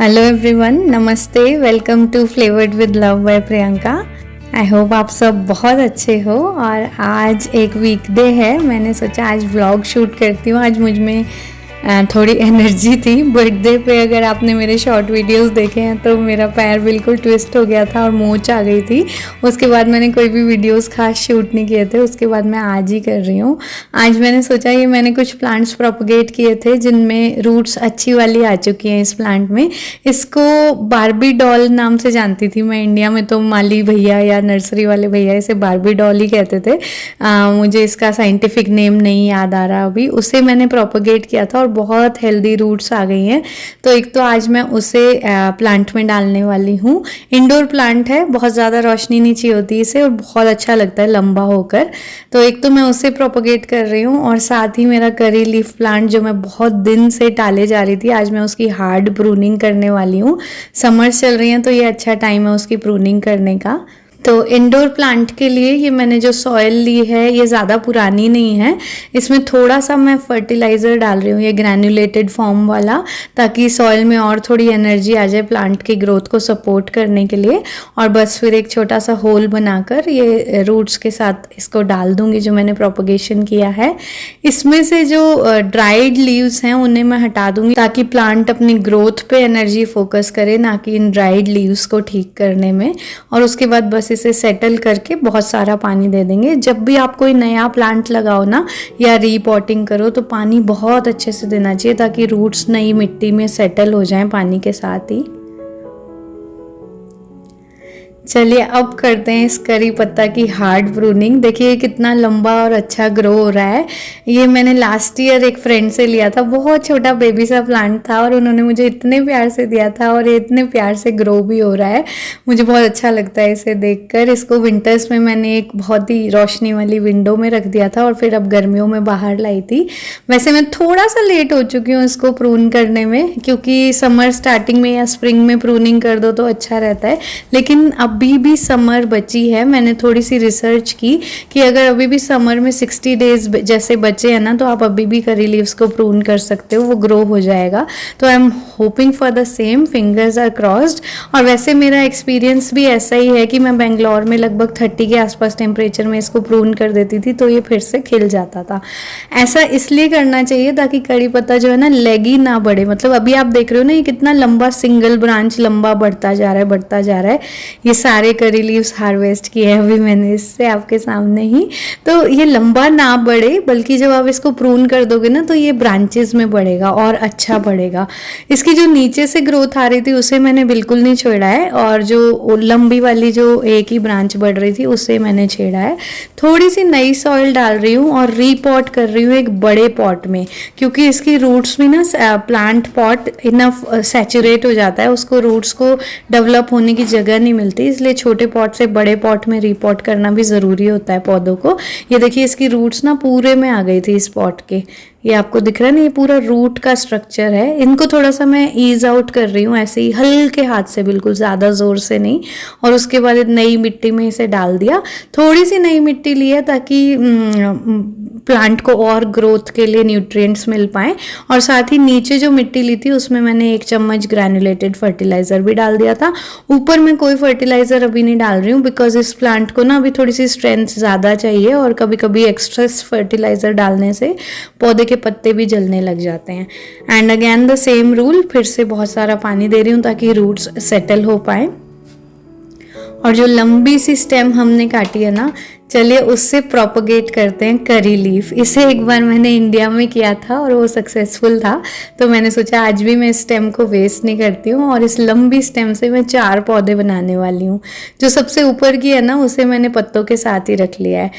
Hello everyone, नमस्ते। Welcome to flavoured with love by Priyanka. I hope आप सब बहुत अच्छे हो। और आज एक वीकडे है, मैंने सोचा आज व्लॉग शूट करती हूँ। आज मुझ में थोड़ी एनर्जी थी। बर्थडे पे अगर आपने मेरे शॉर्ट वीडियोस देखे हैं तो मेरा पैर बिल्कुल ट्विस्ट हो गया था और मोच आ गई थी। उसके बाद मैंने कोई भी वीडियोस खास शूट नहीं किए थे। उसके बाद मैं आज ही कर रही हूँ। आज मैंने सोचा ये मैंने कुछ प्लांट्स प्रोपगेट किए थे जिनमें रूट्स अच्छी वाली आ चुकी हैं इस प्लांट में। इसको बारबी डॉल नाम से जानती थी मैं। इंडिया में तो माली भैया या नर्सरी वाले भैया इसे बारबी डॉल ही कहते थे। मुझे इसका साइंटिफिक नेम नहीं याद आ रहा अभी। उसे मैंने प्रोपगेट किया था और बहुत हेल्दी रूट्स आ गई हैं। तो एक तो आज मैं उसे प्लांट में डालने वाली हूँ। इंडोर प्लांट है, बहुत ज़्यादा रोशनी नहीं चाहिए होती इसे और बहुत अच्छा लगता है लंबा होकर। तो एक तो मैं उसे प्रोपगेट कर रही हूँ और साथ ही मेरा करी लीफ प्लांट जो मैं बहुत दिन से टाले जा रही थी, आज मैं उसकी हार्ड प्रूनिंग करने वाली हूँ। समर्स चल रही हैं तो ये अच्छा टाइम है उसकी प्रूनिंग करने का। तो इंडोर प्लांट के लिए ये मैंने जो सॉइल ली है ये ज़्यादा पुरानी नहीं है। इसमें थोड़ा सा मैं फर्टिलाइज़र डाल रही हूँ, ये ग्रैन्युलेटेड फॉर्म वाला, ताकि सॉइल में और थोड़ी एनर्जी आ जाए प्लांट की ग्रोथ को सपोर्ट करने के लिए। और बस फिर एक छोटा सा होल बनाकर ये रूट्स के साथ इसको डाल दूँगी जो मैंने प्रोपगेशन किया है। इसमें से जो ड्राइड लीव्स हैं उन्हें मैं हटा दूँगी ताकि प्लांट अपनी ग्रोथ पे एनर्जी फोकस करे, ना कि इन ड्राइड लीव्स को ठीक करने में। और उसके बाद बस इसे सेटल करके बहुत सारा पानी दे देंगे। जब भी आप कोई नया प्लांट लगाओ ना या रीपॉटिंग करो तो पानी बहुत अच्छे से देना चाहिए ताकि रूट्स नई मिट्टी में सेटल हो जाएं पानी के साथ ही। चलिए अब करते हैं इस करी पत्ता की हार्ड प्रूनिंग। देखिए कितना लंबा और अच्छा ग्रो हो रहा है। ये मैंने लास्ट ईयर एक फ्रेंड से लिया था, बहुत छोटा बेबी सा प्लांट था और उन्होंने मुझे इतने प्यार से दिया था और ये इतने प्यार से ग्रो भी हो रहा है। मुझे बहुत अच्छा लगता है इसे देखकर। इसको विंटर्स में मैंने एक बहुत ही रोशनी वाली विंडो में रख दिया था और फिर अब गर्मियों में बाहर लाई थी। वैसे मैं थोड़ा सा लेट हो चुकी हूँ इसको प्रून करने में, क्योंकि समर स्टार्टिंग में या स्प्रिंग में प्रूनिंग कर दो तो अच्छा रहता है। लेकिन अभी भी समर बची है। मैंने थोड़ी सी रिसर्च की कि अगर अभी भी समर में 60 डेज जैसे बचे हैं ना तो आप अभी भी करी लीव्स को प्रून कर सकते हो, वो ग्रो हो जाएगा। तो I am hoping for the same, fingers are crossed. और वैसे मेरा एक्सपीरियंस भी ऐसा ही है कि मैं बेंगलोर में लगभग 30 के आसपास टेम्परेचर में इसको प्रून कर देती थी तो ये फिर से खिल जाता था। ऐसा इसलिए करना चाहिए ताकि कड़ी पत्ता जो है ना लेगी ना बढ़े। मतलब अभी आप देख रहे हो ना ये कितना लंबा सिंगल ब्रांच लंबा बढ़ता जा रहा है, बढ़ता जा रहा है। ये सारे करी लीव्स हार्वेस्ट किए हैं अभी मैंने इससे आपके सामने ही। तो ये लंबा ना बढ़े, बल्कि जब आप इसको प्रून कर दोगे ना तो ये ब्रांचेस में बढ़ेगा और अच्छा बढ़ेगा। इसकी जो नीचे से ग्रोथ आ रही थी उसे मैंने बिल्कुल नहीं छेड़ा है और जो लंबी वाली जो एक ही ब्रांच बढ़ रही थी उसे मैंने छेड़ा है। थोड़ी सी नई सॉइल डाल रही हूँ और रीपॉट कर रही हूँ एक बड़े पॉट में, क्योंकि इसकी रूट्स भी ना प्लांट पॉट इनफ सैचुरेट हो जाता है, उसको रूट्स को डेवलप होने की जगह नहीं मिलती। इसलिए छोटे पॉट से बड़े पॉट में रीपॉट करना भी ज़रूरी होता है पौधों को। ये देखिए इसकी रूट्स ना पूरे में आ गई थी इस पॉट के। ये आपको दिख रहा है ना, ये पूरा रूट का स्ट्रक्चर है। इनको थोड़ा सा मैं ईज आउट कर रही हूँ ऐसे ही हल्के हाथ से, बिल्कुल ज़्यादा ज़ोर से नहीं। और उसके बाद नई मिट्टी में इसे डाल दिया। थोड़ी सी नई मिट्टी ली है ताकि प्लांट को और ग्रोथ के लिए न्यूट्रिएंट्स मिल पाए। और साथ ही नीचे जो मिट्टी ली थी उसमें मैंने 1 चम्मच ग्रैन्युलेटेड फर्टिलाइज़र भी डाल दिया था। ऊपर मैं कोई फर्टिलाइज़र अभी नहीं डाल रही हूँ बिकॉज इस प्लांट को ना अभी थोड़ी सी स्ट्रेंथ ज़्यादा चाहिए और कभी कभी एक्स्ट्रा फर्टिलाइज़र डालने से पौधे के पत्ते भी जलने लग जाते हैं। And again the same rule, फिर से बहुत सारा पानी दे रही हूँ ताकि रूट्स सेटल हो पाए। और जो लंबी सी स्टेम हमने काटी है ना, चलिए उससे प्रोपगेट करते हैं करी लीफ। इसे एक बार मैंने इंडिया में किया था और वो सक्सेसफुल था, तो मैंने सोचा आज भी मैं इस स्टेम को वेस्ट नहीं करती हूँ और इस लंबी स्टेम से मैं 4 पौधे बनाने वाली हूँ। जो सबसे ऊपर की है ना उसे मैंने पत्तों के साथ ही रख लिया है।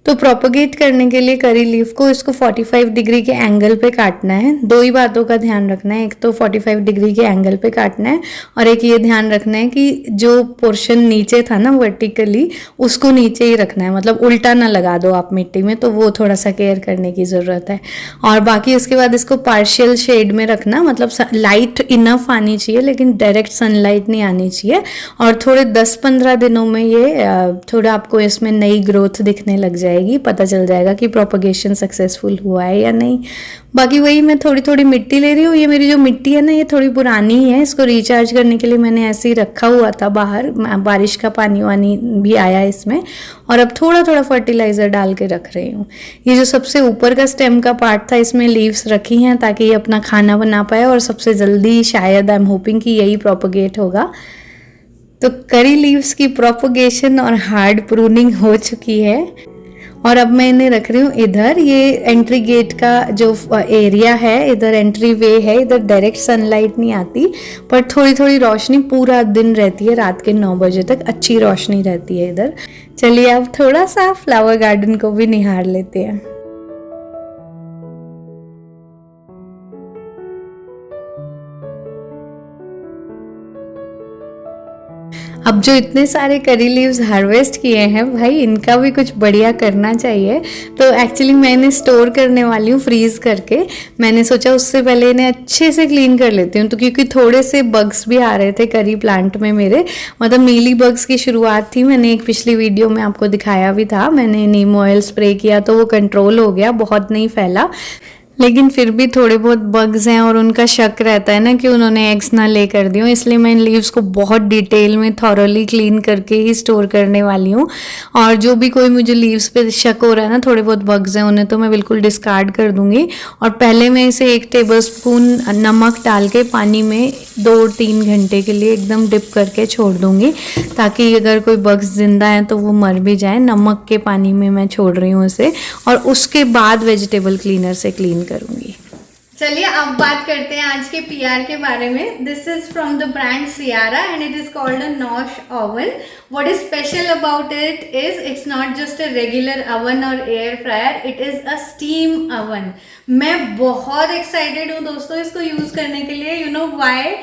तो प्रोपगेट करने के लिए करी लीफ को इसको 45 डिग्री के एंगल पे काटना है। 2 ही बातों का ध्यान रखना है, एक तो 45 डिग्री के एंगल पे काटना है और एक ये ध्यान रखना है कि जो पोर्शन नीचे था ना वर्टिकली उसको नीचे ही रखना है, मतलब उल्टा ना लगा दो आप मिट्टी में, तो वो थोड़ा सा केयर करने की ज़रूरत है। और बाकी उसके बाद इसको पार्शियल शेड में रखना, मतलब लाइट इनफ आनी चाहिए लेकिन डायरेक्ट सनलाइट नहीं आनी चाहिए। और थोड़े 10-15 दिनों में ये थोड़ा आपको इसमें नई ग्रोथ दिखने लग जाएगी। जाएगी, पता चल जाएगा कि प्रोपगेशन सक्सेसफुल हुआ है या नहीं। बाकी वही मैं थोड़ी थोड़ी मिट्टी ले रही हूँ। ये मेरी जो मिट्टी है ना, ये थोड़ी पुरानी है, इसको रिचार्ज करने के लिए मैंने ऐसे ही रखा हुआ था बाहर, बारिश का पानी वानी भी आया इसमें, और अब थोड़ा थोड़ा फर्टिलाइज़र डाल के रख रही हूँ। ये जो सबसे ऊपर का स्टेम का पार्ट था, इसमें लीव्स रखी हैं ताकि ये अपना खाना बना पाए, और सबसे जल्दी शायद आई एम होपिंग कि यही प्रोपगेट होगा। तो करी लीव्स की प्रोपगेशन और हार्ड प्रूनिंग हो चुकी है, और अब मैं इन्हें रख रही हूँ इधर। ये एंट्री गेट का जो एरिया है, इधर एंट्री वे है, इधर डायरेक्ट सनलाइट नहीं आती, पर थोड़ी थोड़ी रोशनी पूरा दिन रहती है, रात के 9 बजे तक अच्छी रोशनी रहती है इधर। चलिए अब थोड़ा सा फ्लावर गार्डन को भी निहार लेते हैं। अब जो इतने सारे करी लीव्स हार्वेस्ट किए हैं भाई, इनका भी कुछ बढ़िया करना चाहिए। तो एक्चुअली मैं इन्हें स्टोर करने वाली हूँ फ्रीज करके। मैंने सोचा उससे पहले इन्हें अच्छे से क्लीन कर लेती हूँ, तो क्योंकि थोड़े से बग्स भी आ रहे थे करी प्लांट में मेरे, मतलब मीली बग्स की शुरुआत थी। मैंने एक पिछली वीडियो में आपको दिखाया भी था, मैंने नीम ऑयल स्प्रे किया तो वो कंट्रोल हो गया, बहुत नहीं फैला, लेकिन फिर भी थोड़े बहुत बग्स हैं और उनका शक रहता है ना कि उन्होंने एग्स ना ले कर दियो, इसलिए मैं इन लीव्स को बहुत डिटेल में थॉरली क्लीन करके ही स्टोर करने वाली हूँ। और जो भी कोई मुझे लीव्स पे शक हो रहा है ना, थोड़े बहुत बग्स हैं, उन्हें तो मैं बिल्कुल डिस्कार्ड कर दूंगी। और पहले मैं इसे 1 टेबलस्पून नमक डाल के पानी में 2-3 घंटे के लिए एकदम डिप करके छोड़ दूंगी, ताकि अगर कोई बग्स जिंदा है तो वो मर भी जाए। नमक के पानी में मैं छोड़ रही हूँ इसे, और उसके बाद वेजिटेबल क्लीनर से क्लीन करूंगी। चलिए अब बात करते हैं आज के पीआर के बारे में। This is from the brand Ciarra and it is called a nosh oven. What is special about it is it's not just a regular oven और air fryer, it is a steam oven. मैं बहुत excited हूँ दोस्तों इसको use करने के लिए। You know why?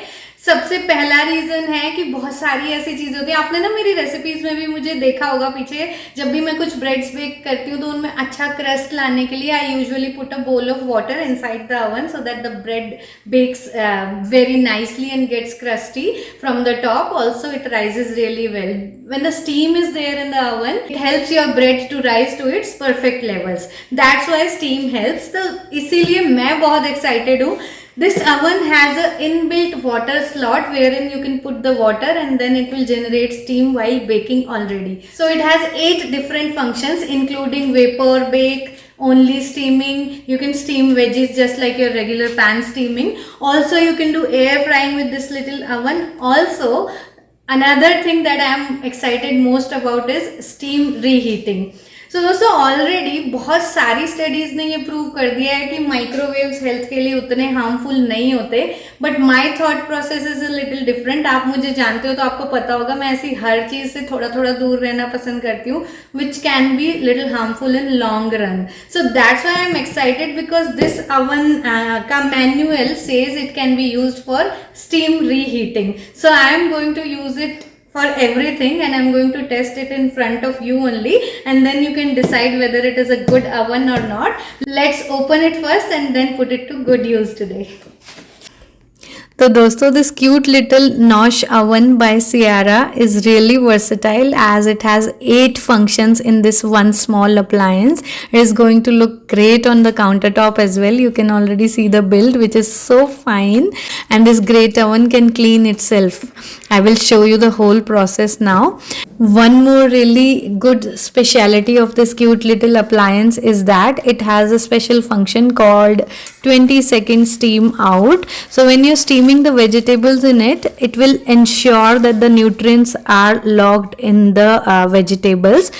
सबसे पहला रीजन है कि बहुत सारी ऐसी चीजें होती है, आपने ना मेरी रेसिपीज में भी मुझे देखा होगा पीछे, जब भी मैं कुछ ब्रेड्स बेक करती हूँ तो उनमें अच्छा क्रस्ट लाने के लिए I usually put a bowl of water inside the oven so that the bread bakes very nicely and gets crusty from the top. Also it rises really well. When the steam is there in the oven, it helps your bread to rise to its perfect levels. That's why steam helps. तो इसीलिए मैं बहुत excited हूँ. This oven has a inbuilt water slot wherein you can put the water and then it will generate steam while baking already. So it has 8 different functions including vapor bake, only steaming, you can steam veggies just like your regular pan steaming. Also you can do air frying with this little oven. Also another thing that I am excited most about is steam reheating. तो दोस्तों already बहुत सारी studies ने ये prove कर दिया है कि माइक्रोवेव्स हेल्थ के लिए उतने हार्मफुल नहीं होते, but my thought process is a little different. आप मुझे जानते हो तो आपको पता होगा मैं ऐसी हर चीज से थोड़ा थोड़ा दूर रहना पसंद करती हूँ which can be little harmful in long run. So that's why I am excited because this oven का manual says it can be used for steam reheating. So I am going to use it for everything and I'm going to test it in front of you only, and then you can decide whether it is a good oven or not. Let's open it first and then put it to good use today. तो दोस्तों this cute little Nosh oven by Sierra is really versatile as it has 8 functions in this one small appliance. It is going to look great on the countertop as well. You can already see the build which is so fine, and this great oven can clean itself. I will show you the whole process now. One more really good speciality of this cute little appliance is that it has a special function called 20-second steam out. So when you're steaming the vegetables in it, it will ensure that the nutrients are locked in the vegetables.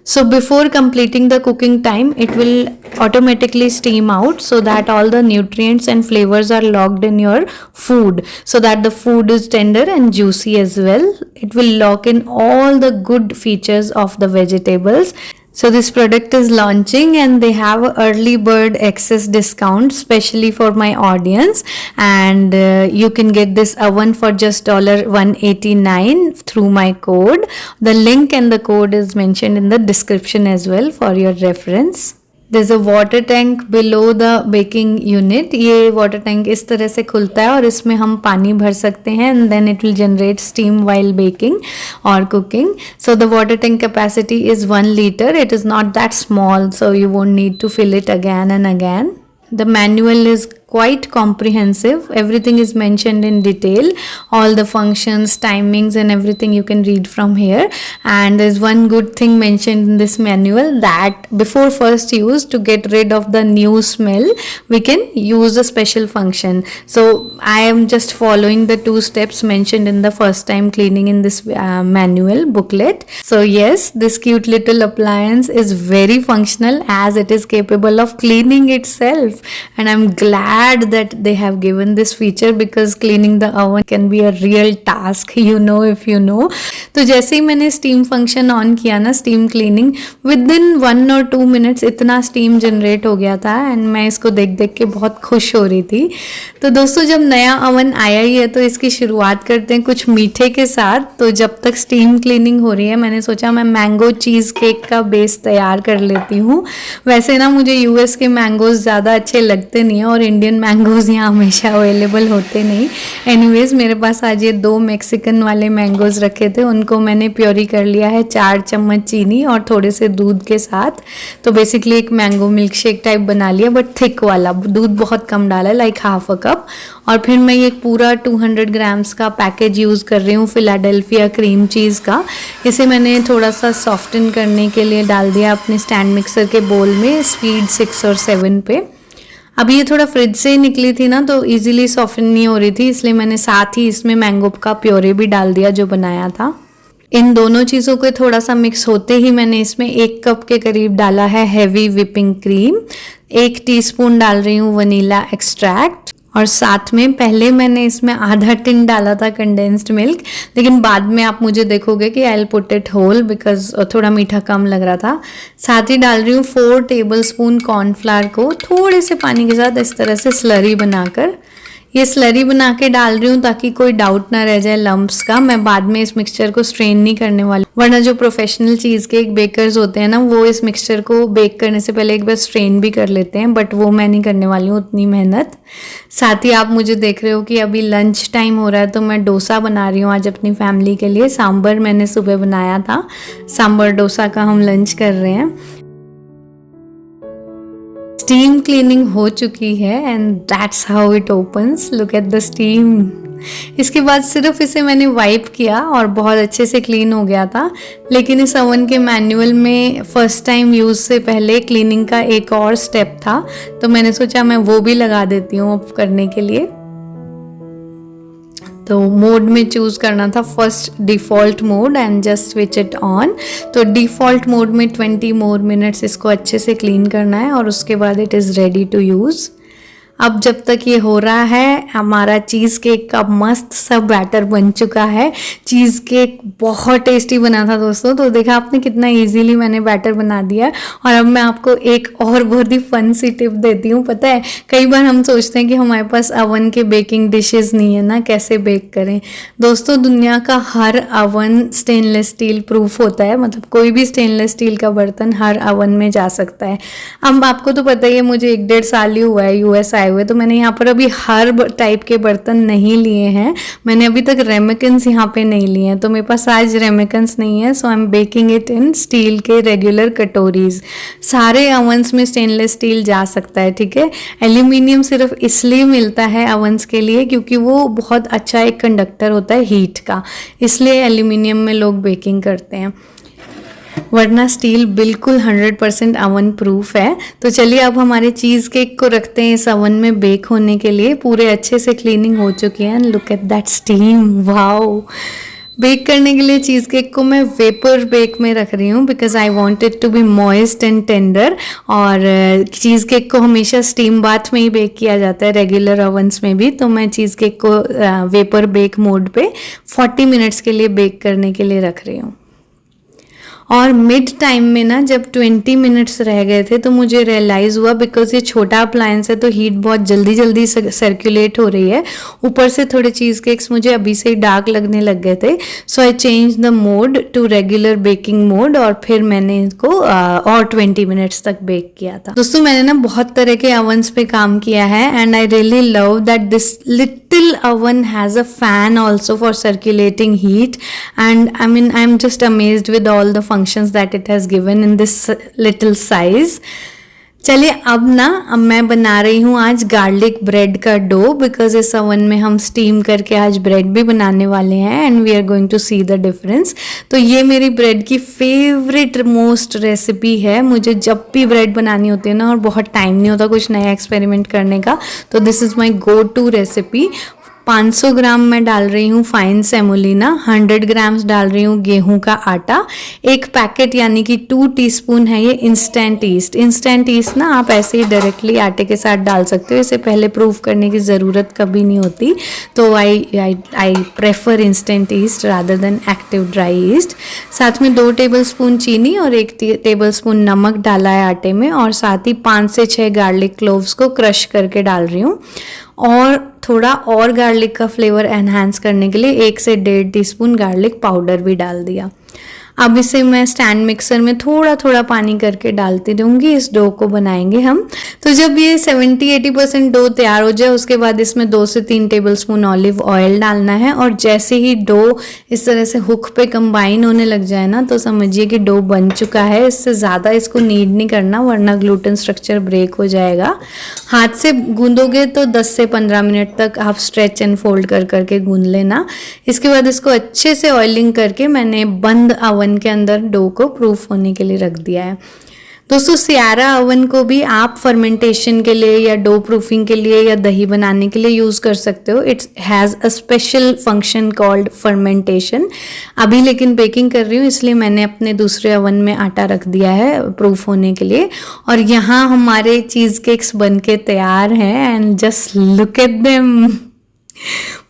So before completing the cooking time, it will automatically steam out so that all the nutrients and flavors are locked in your food, so that the food is tender and juicy as well. It will lock in all the good features of the vegetables. So this product is launching and they have a early bird access discount specially for my audience, and you can get this oven for just $189 through my code. The link and the code is mentioned in the description as well for your reference. There's a water tank below the baking unit. ये water tank इस तरह से खुलता है और इसमें हम पानी भर सकते हैं and then it will generate steam while baking or cooking. So the water tank capacity is 1 liter. It is not that small, so you won't need to fill it again and again. The manual is quite comprehensive. Everything is mentioned in detail. All the functions, timings and everything you can read from here. And there's one good thing mentioned in this manual, that before first use, to get rid of the new smell, we can use a special function. So I am just following the 2 steps mentioned in the first time cleaning in this manual booklet. So yes, this cute little appliance is very functional as it is capable of cleaning itself. And I'm glad that they have given this feature because cleaning the oven can be a real task, you know, if you know. तो जैसे ही मैंने steam function on किया ना, steam cleaning, with in 1 or 2 minutes इतना steam generate हो गया था and मैं इसको देख देख के बहुत खुश हो रही थी. तो दोस्तों, जब नया ओवन आया ही है तो इसकी शुरुआत करते हैं कुछ मीठे के साथ. तो जब तक स्टीम क्लीनिंग हो रही है, मैंने सोचा मैं मैंगो चीज़ केक का बेस तैयार कर लेती हूँ. वैसे ना मुझे यूएस के मैंगोज ज़्यादा अच्छे लगते नहीं हैं और इंडियन मैंगोज यहाँ हमेशा अवेलेबल होते नहीं. एनीवेज, मेरे पास आज ये 2 मैक्सिकन वाले मैंगोज रखे थे, उनको मैंने प्योरी कर लिया है 4 चम्मच चीनी और थोड़े से दूध के साथ. तो बेसिकली एक मैंगो मिल्क शेक टाइप बना लिया, बट थिक वाला. दूध बहुत कम डाला है, लाइक हाफ अ कप. और फिर मैं ये पूरा 200 ग्राम्स का पैकेज यूज़ कर रही हूँ फिलाडेल्फिया क्रीम चीज़ का. इसे मैंने थोड़ा सा सॉफ्टन करने के लिए डाल दिया अपने स्टैंड मिक्सर के बोल में, स्पीड 6 और 7 पे. अब ये थोड़ा फ्रिज से निकली थी ना, तो इजीली सॉफ्टन नहीं हो रही थी, इसलिए मैंने साथ ही इसमें मैंगो का प्योरे भी डाल दिया जो बनाया था. इन दोनों चीज़ों को थोड़ा सा मिक्स होते ही मैंने इसमें 1 कप के करीब डाला है हैवी व्हिपिंग क्रीम. 1 टीस्पून डाल रही हूँ वनीला एक्सट्रैक्ट और साथ में पहले मैंने इसमें आधा टिन डाला था कंडेंस्ड मिल्क, लेकिन बाद में आप मुझे देखोगे कि I will put it whole because थोड़ा मीठा कम लग रहा था. साथ ही डाल रही हूँ 4 टेबलस्पून कॉर्नफ्लावर को थोड़े से पानी के साथ इस तरह से स्लरी बनाकर. ये स्लरी बना के डाल रही हूँ ताकि कोई डाउट ना रह जाए लम्प्स का. मैं बाद में इस मिक्सचर को स्ट्रेन नहीं करने वाली, वरना जो प्रोफेशनल चीज़ केक बेकर्स होते हैं ना, वो इस मिक्सचर को बेक करने से पहले एक बार स्ट्रेन भी कर लेते हैं, बट वो मैं नहीं करने वाली हूँ उतनी मेहनत. साथ ही आप मुझे देख रहे हो कि अभी लंच टाइम हो रहा है, तो मैं डोसा बना रही हूँ आज अपनी फैमिली के लिए. सांभर मैंने सुबह बनाया था, सांभर डोसा का हम लंच कर रहे हैं. स्टीम क्लीनिंग हो चुकी है and that's how it opens. Look at the steam. इसके बाद सिर्फ इसे मैंने वाइप किया और बहुत अच्छे से क्लीन हो गया था. लेकिन इस ओवन के मैनुअल में फर्स्ट टाइम यूज़ से पहले क्लीनिंग का एक और स्टेप था, तो मैंने सोचा मैं वो भी लगा देती हूँ अब करने के लिए. तो मोड में चूज़ करना था first default mode and just switch it on. तो डिफ़ॉल्ट मोड में 20 मोर मिनट्स इसको अच्छे से क्लीन करना है और उसके बाद it is ready to use. अब जब तक ये हो रहा है, हमारा चीज़ केक का मस्त सा बैटर बन चुका है. चीज़ केक बहुत टेस्टी बना था दोस्तों. तो देखा आपने कितना इजीली मैंने बैटर बना दिया. और अब मैं आपको एक और बहुत ही फन सी टिप देती हूँ. पता है, कई बार हम सोचते हैं कि हमारे पास अवन के बेकिंग डिशेस नहीं है ना, कैसे बेक करें. दोस्तों, दुनिया का हर अवन स्टेनलेस स्टील प्रूफ होता है, मतलब कोई भी स्टेनलेस स्टील का बर्तन हर अवन में जा सकता है. अब आपको तो पता ही है, मुझे 1-1.5 साल ही हुआ है यूएस आए हुए, तो मैंने यहाँ पर अभी हर टाइप के बर्तन नहीं लिए हैं. मैंने अभी तक रेमिकन्स यहाँ पे नहीं लिए हैं, तो मेरे पास आज रेमिकन्स नहीं है. So I am baking it in steel के रेगुलर कटोरीज. सारे अवंस में स्टेनलेस स्टील जा सकता है, ठीक है. एल्यूमिनियम सिर्फ इसलिए मिलता है अवंस के लिए क्योंकि वो बहुत अच्छा एक कंडक्टर होता है हीट का, इसलिए एल्यूमिनियम में लोग बेकिंग करते हैं, वरना स्टील बिल्कुल 100% अवन प्रूफ है. तो चलिए अब हमारे चीज़ केक को रखते हैं इस अवन में बेक होने के लिए. पूरे अच्छे से क्लीनिंग हो चुकी है. Look at that steam, wow. Bake करने के लिए चीज़ केक को मैं वेपर बेक में रख रही हूँ because I want it to be moist and tender. और चीज़ केक को हमेशा स्टीम बाथ में ही बेक किया जाता है, रेगुलर ओवंस में भी. तो मैं चीज़ केक को वेपर बेक मोड पे 40 मिनट्स के लिए बेक करने के लिए रख रही हूँ. और मिड टाइम में ना जब 20 मिनट्स रह गए थे तो मुझे रियलाइज़ हुआ, बिकॉज ये छोटा अप्लायंस है तो हीट बहुत जल्दी जल्दी सर्कुलेट हो रही है, ऊपर से थोड़े चीज़ केक्स मुझे अभी से ही डार्क लगने लग गए थे। So I change the mode to regular baking mode और फिर मैंने इसको और 20 मिनट्स तक बेक किया था। दोस्तों मैंने ना बहुत तरह के अवन्स पे काम किया है and I really love that this little oven has a fan also for circulating heat, and I mean I'm just amazed with all the functions that it has given in this little size. चलिए अब मैं बना रही हूँ आज garlic bread का dough, because इस oven में हम स्टीम करके आज ब्रेड भी बनाने वाले हैं and we are going to see the difference. तो ये मेरी ब्रेड की फेवरेट मोस्ट रेसिपी है। मुझे जब भी ब्रेड बनानी होती है ना और बहुत टाइम नहीं होता कुछ नया एक्सपेरिमेंट करने का, तो this is my go to recipe. 500 gram मैं डाल रही हूँ फाइन सेमोलिना, 100 ग्राम्स डाल रही हूँ गेहूं का आटा, एक पैकेट यानी कि 2 टीस्पून है ये इंस्टेंट ईस्ट। इंस्टेंट ईस्ट ना आप ऐसे ही डायरेक्टली आटे के साथ डाल सकते हो, इसे पहले प्रूफ करने की ज़रूरत कभी नहीं होती, तो I prefer instant east rather than active dry east. साथ में 2 टेबलस्पून चीनी और 1 टेबलस्पून नमक डाला है आटे में, और साथ ही 5 से 6 गार्लिक क्लोव्स को क्रश करके डाल रही हूँ, और थोड़ा और गार्लिक का फ्लेवर एनहांस करने के लिए 1 से 1.5 टीस्पून गार्लिक पाउडर भी डाल दिया। अब इसे मैं स्टैंड मिक्सर में थोड़ा थोड़ा पानी करके डालती रहूँगी, इस डो को बनाएंगे हम। तो जब ये 70-80% डो तैयार हो जाए उसके बाद इसमें 2 से 3 टेबलस्पून ऑलिव ऑयल डालना है, और जैसे ही डो इस तरह से हुक पे कंबाइन होने लग जाए ना तो समझिए कि डो बन चुका है। इससे ज़्यादा इसको नीड नहीं करना वरना ग्लूटेन स्ट्रक्चर ब्रेक हो जाएगा। हाथ से गूंदोगे तो 10 से 15 मिनट तक आप स्ट्रेच एंड फोल्ड कर करके गूंद लेना। इसके बाद इसको अच्छे से ऑयलिंग करके मैंने बंद ओवन के अंदर डो को प्रूफ होने के लिए रख दिया है। दोस्तों सियारा ओवन को भी आप फर्मेंटेशन के लिए या डो प्रूफिंग के लिए या दही बनाने के लिए यूज़ कर सकते हो। It's has a special function called fermentation. अभी लेकिन बेकिंग कर रही हूँ इसलिए मैंने अपने दूसरे ओवन में आटा रख दिया है प्रूफ होने के लिए, और यहाँ हमारे चीज़ केक्स बन के तैयार हैं and just look at them.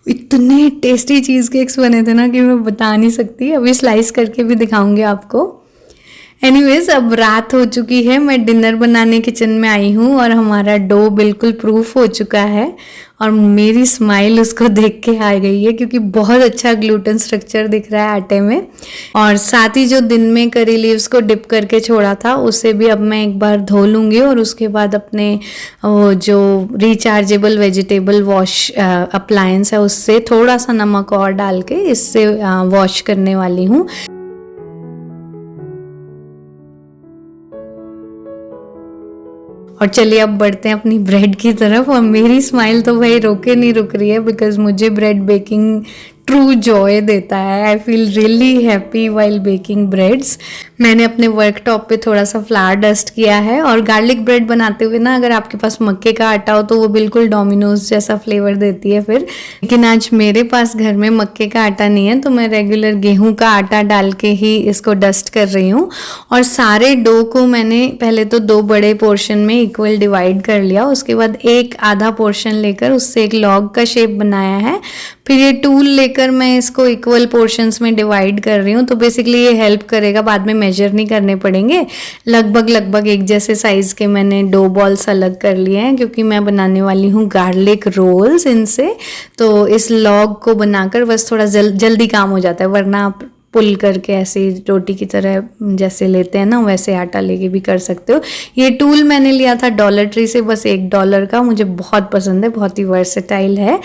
इतने टेस्टी चीज़ केक्स बने थे ना कि मैं बता नहीं सकती, अभी स्लाइस करके भी दिखाऊंगी आपको। एनीवेज अब रात हो चुकी है, मैं डिनर बनाने किचन में आई हूँ और हमारा डो बिल्कुल प्रूफ हो चुका है, और मेरी स्माइल उसको देख के आ गई है क्योंकि बहुत अच्छा ग्लूटेन स्ट्रक्चर दिख रहा है आटे में। और साथ ही जो दिन में करी लीव्स को डिप करके छोड़ा था उसे भी अब मैं एक बार धो लूँगी, और उसके बाद अपने जो रिचार्जेबल वेजिटेबल वॉश अप्लायंस है उससे थोड़ा सा नमक और डाल के इससे वॉश करने वाली हूँ। और चलिए अब बढ़ते हैं अपनी ब्रेड की तरफ, और मेरी स्माइल तो भाई रोके नहीं रुक रही है बिकॉज मुझे ब्रेड बेकिंग ट्रू जॉय देता है। I feel really happy while baking breads. मैंने अपने वर्कटॉप पे थोड़ा सा फ्लावर डस्ट किया है, और गार्लिक ब्रेड बनाते हुए ना अगर आपके पास मक्के का आटा हो तो वो बिल्कुल डोमिनोज जैसा फ्लेवर देती है फिर, लेकिन आज मेरे पास घर में मक्के का आटा नहीं है तो मैं रेगुलर गेहूं का आटा डाल के ही इसको डस्ट कर रही हूँ। और सारे डो को मैंने पहले तो 2 बड़े पोर्शन में इक्वल डिवाइड कर लिया, उसके बाद एक आधा पोर्शन लेकर उससे एक लॉग का शेप बनाया है, फिर ये टूल लेकर मैं इसको इक्वल पोर्शंस में डिवाइड कर रही हूँ। तो बेसिकली ये हेल्प करेगा, बाद में मेजर नहीं करने पड़ेंगे। लगभग एक जैसे साइज के मैंने डो बॉल्स अलग कर लिए हैं क्योंकि मैं बनाने वाली हूँ गार्लिक रोल्स इनसे। तो इस लॉग को बनाकर बस थोड़ा जल्दी काम हो जाता है, वरना आप पुल करके ऐसे रोटी की तरह जैसे लेते हैं ना वैसे आटा लेके भी कर सकते हो। ये टूल मैंने लिया था डॉलर ट्री से, बस $1 का, मुझे बहुत पसंद है, बहुत ही वर्सेटाइल है।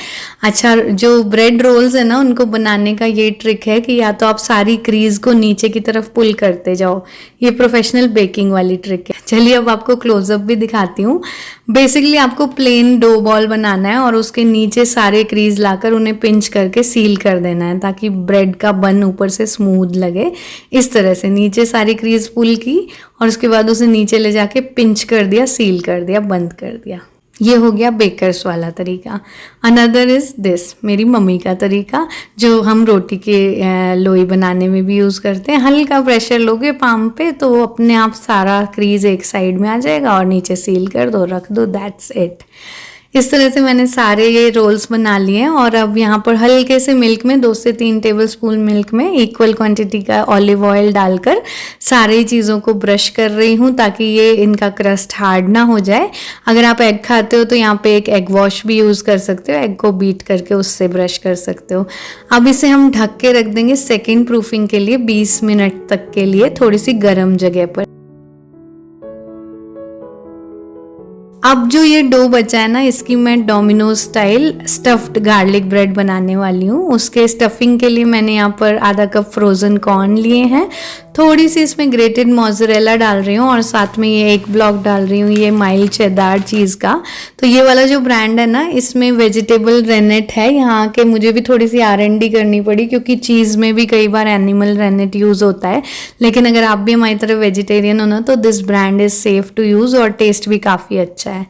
अच्छा, जो ब्रेड रोल्स है ना उनको बनाने का ये ट्रिक है कि या तो आप सारी क्रीज को नीचे की तरफ पुल करते जाओ, ये प्रोफेशनल बेकिंग वाली ट्रिक है। चलिए अब आपको क्लोजअप भी दिखाती हूँ। बेसिकली आपको प्लेन डो बॉल बनाना है और उसके नीचे सारे क्रीज लाकर उन्हें पिंच करके सील कर देना है ताकि ब्रेड का बन ऊपर से स्मूथ लगे। इस तरह से नीचे सारी क्रीज पुल की और उसके बाद उसे नीचे ले जाके पिंच कर दिया, सील कर दिया, बंद कर दिया। ये हो गया बेकर्स वाला तरीका। अनदर इज दिस, मेरी मम्मी का तरीका, जो हम रोटी के लोई बनाने में भी यूज़ करते हैं। हल्का प्रेशर लोगे पाम पे तो वो अपने आप सारा क्रीज एक साइड में आ जाएगा और नीचे सील कर दो, रख दो, दैट्स इट। इस तरह से मैंने सारे ये रोल्स बना लिए हैं और अब यहाँ पर हल्के से मिल्क में 2 से 3 टेबलस्पून मिल्क में इक्वल क्वांटिटी का ऑलिव ऑयल डालकर सारी चीज़ों को ब्रश कर रही हूँ ताकि ये इनका क्रस्ट हार्ड ना हो जाए। अगर आप एग खाते हो तो यहाँ पे एक एग वॉश भी यूज़ कर सकते हो, एग को बीट करके उससे ब्रश कर सकते हो। अब इसे हम ढक के रख देंगे सेकेंड प्रूफिंग के लिए 20 मिनट तक के लिए, थोड़ी सी गर्म जगह पर। अब जो ये डो बचा है ना, इसकी मैं Domino's style stuffed garlic bread बनाने वाली हूँ। उसके स्टफिंग के लिए मैंने यहाँ पर आधा कप फ्रोज़न कॉर्न लिए हैं, थोड़ी सी इसमें ग्रेटेड मोज़रेला डाल रही हूँ और साथ में ये 1 ब्लॉक डाल रही हूँ ये माइल्ड चेदार चीज़ का। तो ये वाला जो ब्रांड है ना, इसमें वेजिटेबल रेनेट है। यहाँ के मुझे भी थोड़ी सी R&D करनी पड़ी क्योंकि चीज़ में भी कई बार एनिमल रेनेट यूज़ होता है, लेकिन अगर आप भी हमारी तरह वेजिटेरियन हो ना तो this brand is safe to use और टेस्ट भी काफ़ी अच्छा है।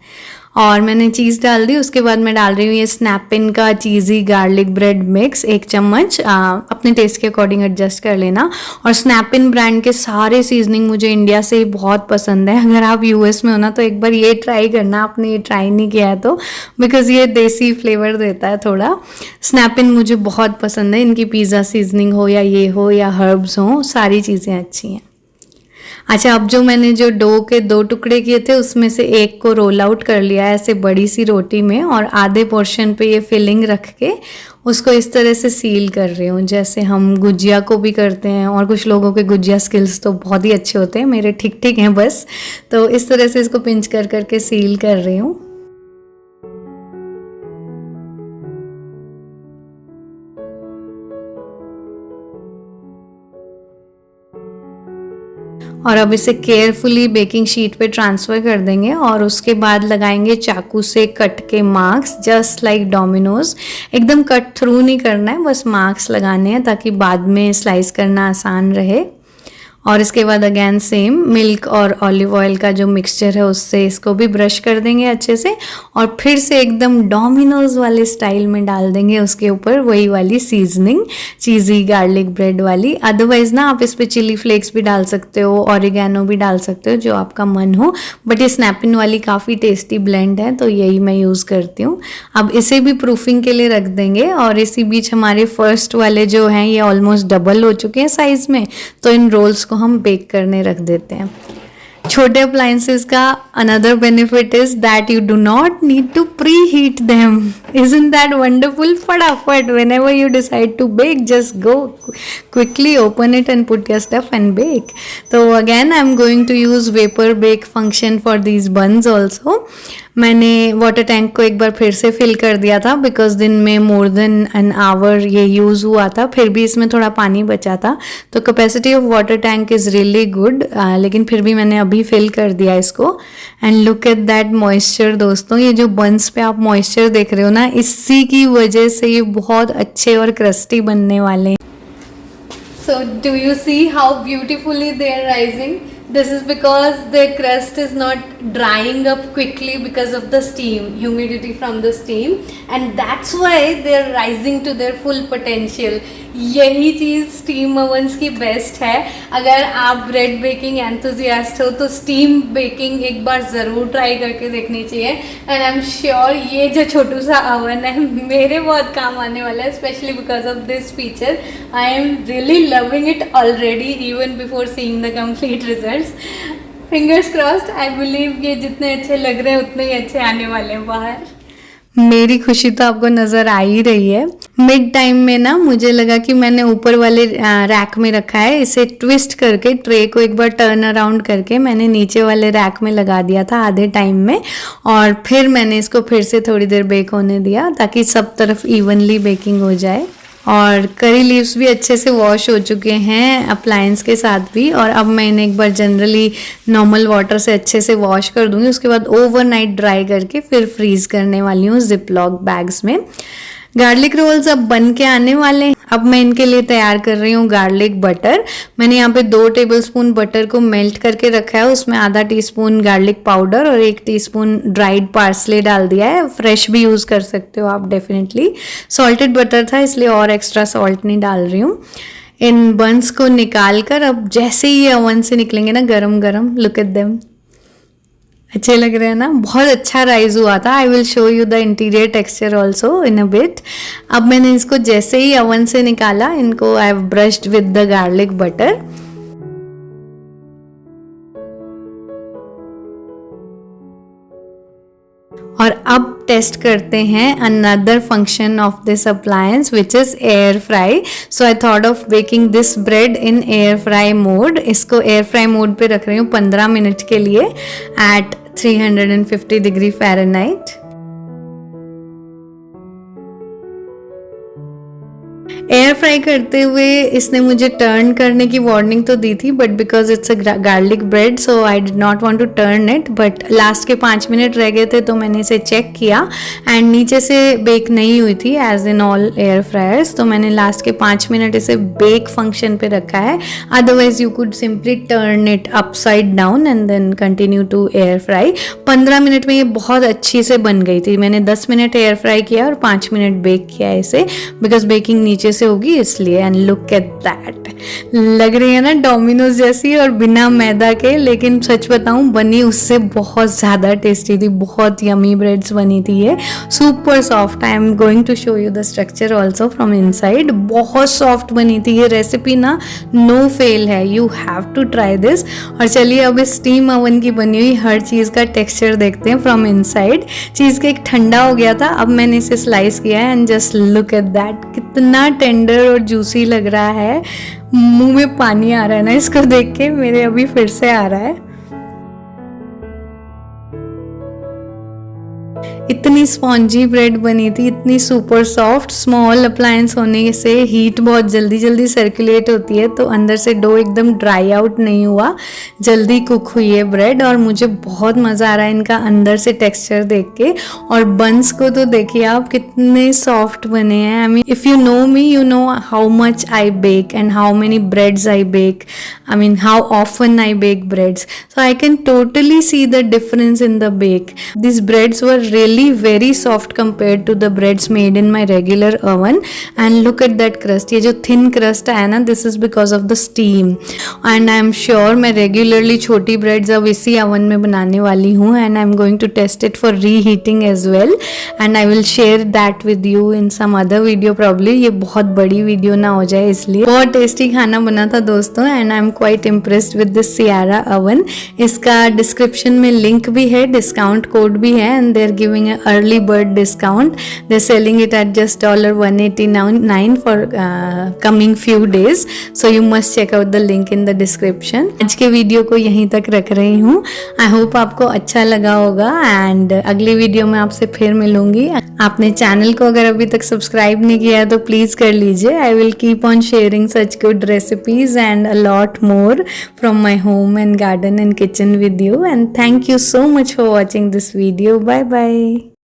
और मैंने चीज़ डाल दी। उसके बाद मैं डाल रही हूँ ये स्नैपिन का चीज़ी गार्लिक ब्रेड मिक्स 1 चम्मच, अपने टेस्ट के अकॉर्डिंग एडजस्ट कर लेना। और स्नैपिन ब्रांड के सारे सीजनिंग मुझे इंडिया से बहुत पसंद है। अगर आप US में हो ना तो एक बार ये ट्राई करना, आपने ये ट्राई नहीं किया है तो, बिकॉज ये देसी फ्लेवर देता है थोड़ा। स्नैपिन मुझे बहुत पसंद है, इनकी पिज़्ज़ा सीजनिंग हो या ये हो या हर्ब्स हो, सारी चीज़ें अच्छी हैं। अच्छा, अब जो मैंने जो डो के 2 टुकड़े किए थे उसमें से एक को रोल आउट कर लिया है ऐसे बड़ी सी रोटी में और आधे पोर्शन पे ये फिलिंग रख के उसको इस तरह से सील कर रही हूँ, जैसे हम गुजिया को भी करते हैं। और कुछ लोगों के गुजिया स्किल्स तो बहुत ही अच्छे होते हैं, मेरे ठीक ठीक हैं बस। तो इस तरह से इसको पिंच कर करके सील कर रही हूँ। और अब इसे केयरफुली बेकिंग शीट पे ट्रांसफ़र कर देंगे और उसके बाद लगाएंगे चाकू से कट के मार्क्स, जस्ट लाइक डोमिनोज। एकदम कट थ्रू नहीं करना है, बस मार्क्स लगाने हैं ताकि बाद में स्लाइस करना आसान रहे। और इसके बाद अगेन सेम मिल्क और ऑलिव ऑयल का जो मिक्सचर है उससे इसको भी ब्रश कर देंगे अच्छे से और फिर से एकदम डोमिनोज वाले स्टाइल में डाल देंगे उसके ऊपर वही वाली सीजनिंग चीज़ी गार्लिक ब्रेड वाली। अदरवाइज ना आप इस पर चिली फ्लेक्स भी डाल सकते हो, ऑरिगेनो भी डाल सकते हो, जो आपका मन हो। बट ये स्नैपिन वाली काफ़ी टेस्टी ब्लेंड है तो यही मैं यूज़ करती हूँ। अब इसे भी प्रूफिंग के लिए रख देंगे और इसी बीच हमारे फर्स्ट वाले जो हैं ये ऑलमोस्ट डबल हो चुके हैं साइज़ में, तो इन रोल्स को हम बेक करने रख देते हैं। छोटे अप्लायंसेस का another benefit is that you do not need to preheat them. Isn't that wonderful? फटाफट whenever you decide to bake, just go quickly open it and put your stuff and bake. So again I'm going to use vapor bake function for these buns also. मैंने water tank को एक बार फिर से fill कर दिया था because दिन में more than an hour ये यूज़ हुआ था, फिर भी इसमें थोड़ा पानी बचा था। तो capacity of water tank is really good, लेकिन फिर भी मैंने अभी फिल कर दिया इसको। And look at that moisture दोस्तों, ये जो बंस पे आप मॉइस्चर देख रहे हो ना, इसी की वजह से ये बहुत अच्छे और क्रस्टी बनने वाले हैं। So do you see how beautifully they are rising? This is because their crust is not drying up quickly because of the steam, humidity from the steam, and that's why they are rising to their full potential. यही चीज़ steam ओवन्स की best है। अगर आप bread baking enthusiast हो तो steam baking एक बार ज़रूर try करके देखनी चाहिए। एंड आई एम श्योर ये जो छोटू सा ओवन है मेरे बहुत काम आने वाला है, specially because of this feature. I am really loving it already even before seeing the complete results. Fingers crossed, I believe ये जितने अच्छे लग रहे हैं उतने ही अच्छे आने वाले हैं बाहर। मेरी खुशी तो आपको नज़र आ ही रही है। मिड टाइम में ना मुझे लगा कि मैंने ऊपर वाले रैक में रखा है, इसे ट्विस्ट करके ट्रे को एक बार टर्न अराउंड करके मैंने नीचे वाले रैक में लगा दिया था आधे टाइम में, और फिर मैंने इसको फिर से थोड़ी देर बेक होने दिया ताकि सब तरफ इवनली बेकिंग हो जाए। और करी लीव्स भी अच्छे से वॉश हो चुके हैं अप्लायंस के साथ भी, और अब मैं इन्हें एक बार जनरली नॉर्मल वाटर से अच्छे से वॉश कर दूंगी। उसके बाद ओवरनाइट ड्राई करके फिर फ्रीज करने वाली हूँ जिपलॉक बैग्स में। गार्लिक रोल्स अब बन के आने वाले हैं। अब मैं इनके लिए तैयार कर रही हूँ गार्लिक बटर। मैंने यहाँ पे 2 टेबलस्पून बटर को मेल्ट करके रखा है, उसमें आधा टीस्पून गार्लिक पाउडर और 1 टीस्पून ड्राइड पार्सले डाल दिया है। फ्रेश भी यूज़ कर सकते हो आप डेफिनेटली। सॉल्टेड बटर था इसलिए और एक्स्ट्रा सॉल्ट नहीं डाल रही हूँ। इन बंस को निकाल कर अब जैसे ही ये ओवन से निकलेंगे ना गरम गरम, लुक एट देम, अच्छे लग रहे हैं ना, बहुत अच्छा राइस हुआ था। I will show you the interior texture also in a bit. अब मैंने इसको जैसे ही ओवन से निकाला, इनको I have brushed with the garlic butter. और अब टेस्ट करते हैं another function of this appliance which is air fry. So I thought of baking this bread in air fry mode. इसको एयर फ्राई मोड पे रख रही हूँ 15 minute के लिए eight 350 degree Fahrenheit. Air fry करते हुए इसने मुझे टर्न करने की वार्निंग तो दी थी, but because it's a garlic bread so I did not want to turn it. But last के 5 मिनट रह गए थे तो मैंने इसे चेक किया एंड नीचे से बेक नहीं हुई थी as in all air fryers, तो मैंने लास्ट के 5 मिनट इसे बेक फंक्शन पे रखा है। Otherwise you could simply turn it upside down and then continue to air fry. 15 minute में ये बहुत अच्छी से बन गई थी। मैंने 10 मिनट एयर फ्राई किया और 5 मिनट बेक किया इसे, बिकॉज बेकिंग नीचे से होगी इसलिए। एंड लुक एट दैट, लग रही है ना डोमिनोज जैसी और बिना मैदा के, लेकिन सच बताऊं बनी उससे बहुत ज़्यादा टेस्टी थी। बहुत यमी ब्रेड्स बनी थी ये, super soft. I am going to show you the structure also from inside. बहुत सॉफ्ट बनी थी ये रेसिपी ना, नो फेल है, you have to try this. और चलिए अब इस स्टीम ओवन की बनी हुई हर चीज़ का टेक्सचर देखते हैं फ्रॉम इनसाइड। चीज़ केक ठंडा हो गया था, अब मैंने इसे स्लाइस किया है and just look at that, कितना टेंडर और जूसी लग रहा है। मुंह में पानी आ रहा है ना इसको देख के, मेरे अभी फिर से आ रहा है। इतनी स्पॉन्जी ब्रेड बनी थी, इतनी सुपर सॉफ्ट। स्मॉल अप्लायंस होने से हीट बहुत जल्दी जल्दी सर्कुलेट होती है, तो अंदर से डो एकदम ड्राई आउट नहीं हुआ, जल्दी कुक हुई है ब्रेड। और मुझे बहुत मज़ा आ रहा है इनका अंदर से टेक्सचर देख के। और बंस को तो देखिए आप कितने सॉफ्ट बने हैं। I mean if you know me, you know how much I bake and how many breads I bake, I mean how often I bake breads, so I can totally see the difference in the bake. This breads were really very soft compared to the breads made in my regular oven. And look at that crust, ये जो thin crust है ना, this is because of the steam. And I am sure मैं regularly छोटी breads अब इसी oven में बनाने वाली हूँ, and I am going to test it for reheating as well, and I will share that with you in some other video probably. ये बहुत बड़ी वीडियो ना हो जाए इसलिए। बहुत टेस्टी खाना बना था दोस्तों, and I am quite impressed with this Sierra oven. इसका डिस्क्रिप्शन में लिंक भी है, डिस्काउंट कोड भी है, and they are giving early bird discount. They're selling it at just $189 for coming few days. So you must check out the link in the description. आज के video को यहीं तक रख रही हूँ। आई होप आपको अच्छा लगा होगा एंड अगली वीडियो में आपसे फिर मिलूंगी। आपने चैनल को अगर अभी तक सब्सक्राइब नहीं किया है तो प्लीज़ कर लीजिए। I will keep on sharing such good recipes and a lot more from my home and garden and kitchen with you, and thank you so much for watching this video. Bye bye.